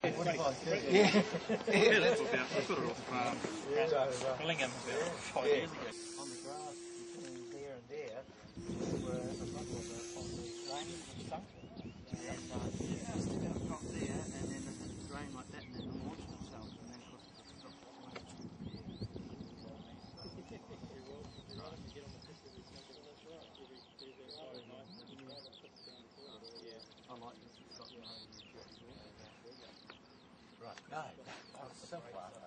Yeah. I got it off Billingham about 5 years ago. On the grass between there and there, where a bundle of the drain was sunk. And it just about got there, and then it drained like that, and then it launched itself, and then of course it stopped I like this, it's got no right, no, that's simple, aren't they?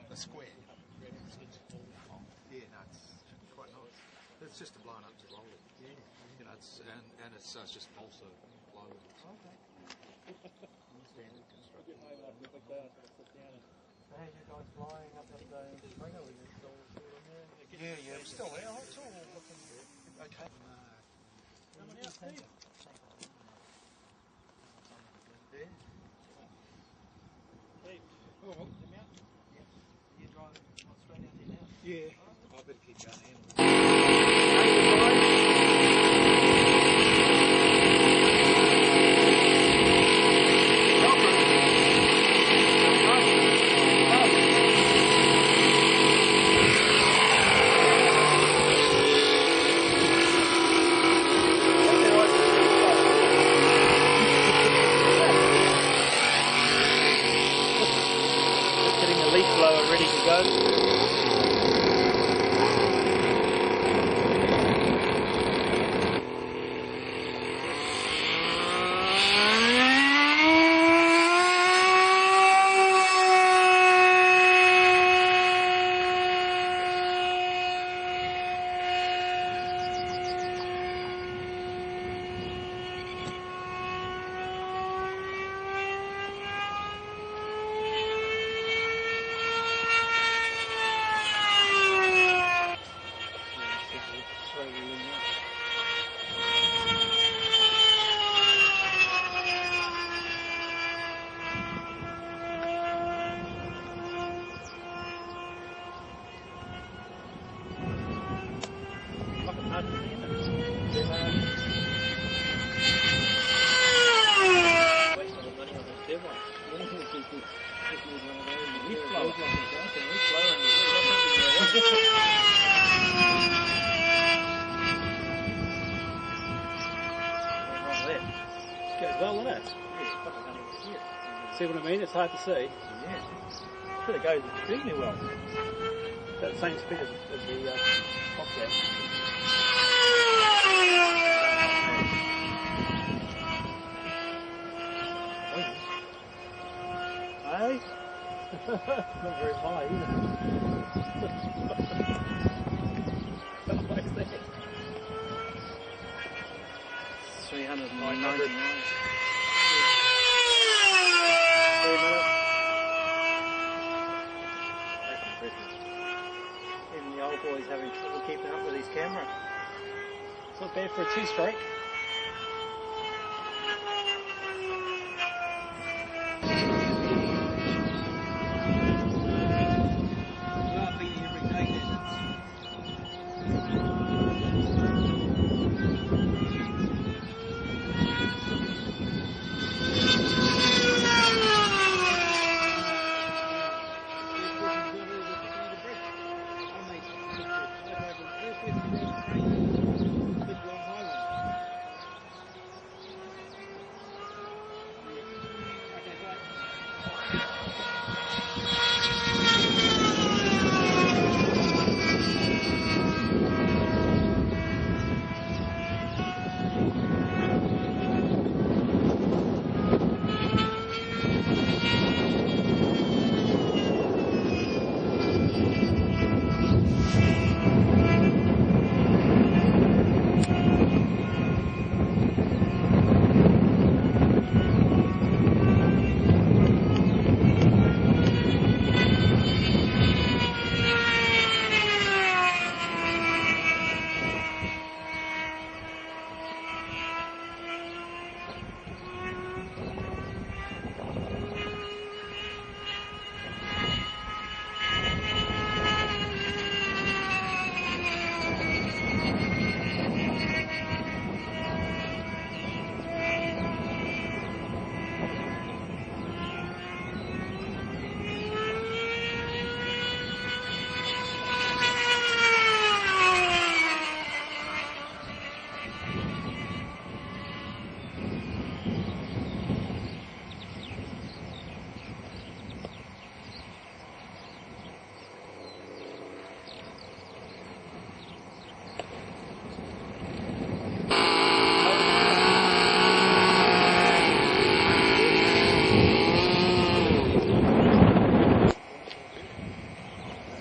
A square. Yeah, no, it's quite nice. It's just a blown up to roll it. Yeah. You know, it's just balsa blow. Okay. Standard construction. So how's you guys flying up at the Springer? Were you still in there? Yeah, I'm still there. It's all looking okay. Coming out, Steve. Yeah. Steve, Oh, well. come out. Yeah. You driving straight out here now? Yeah. I better keep going in. Getting the leaf blower ready to go. Goes well, doesn't it? See what I mean? It's hard to see. Yeah. But it goes extremely well. At the same speed as the Bobcat. Hey? Not very high either. 399. 3 minutes. Even the old boy's having trouble keeping up with his camera. It's not bad for a two-stroke.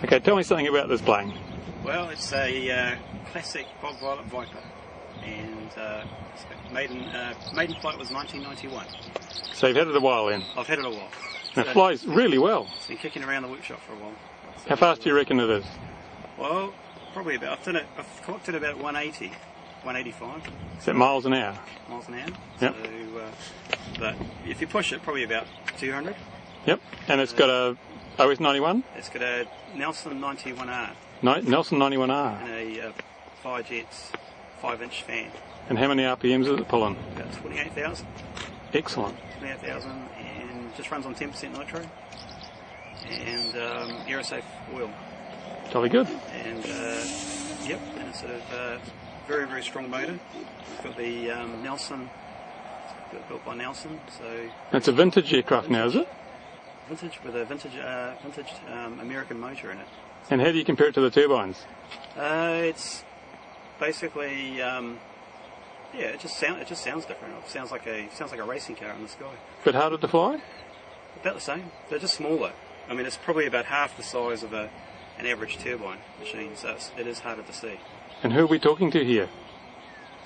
Okay, tell me something about this plane. Well, it's a classic Bog Violet Viper, and maiden flight was 1991. So you've had it a while then. I've had it a while. And it flies really well. It's been kicking around the workshop for a while. How fast do you reckon it is? Well, probably about, I've clocked it about 180, 185 Is that miles an hour? miles an hour. Yep. So, but if you push it, probably about 200. Yep. And it's got a OS 91? It's got a Nelson 91R Nelson 91R. and a Firejets 5-inch fan. And how many RPMs is it pulling? About 28,000. Excellent. 28,000, and just runs on 10% nitro and aerosafe oil. Jolly good. And yep, and it's a very, very strong motor. It's got the Nelson, built by Nelson, so It's a vintage aircraft now, is it? vintage with a vintage American motor in it. And how do you compare it to the turbines? It's basically yeah, it just sounds different. It sounds like a racing car in the sky. Bit harder to fly? About the same. They're just smaller. I mean, it's probably about half the size of an average turbine machine, so it is harder to see. And who are we talking to here?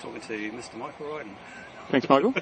Talking to Mr. Michael Ryden. Thanks, Michael.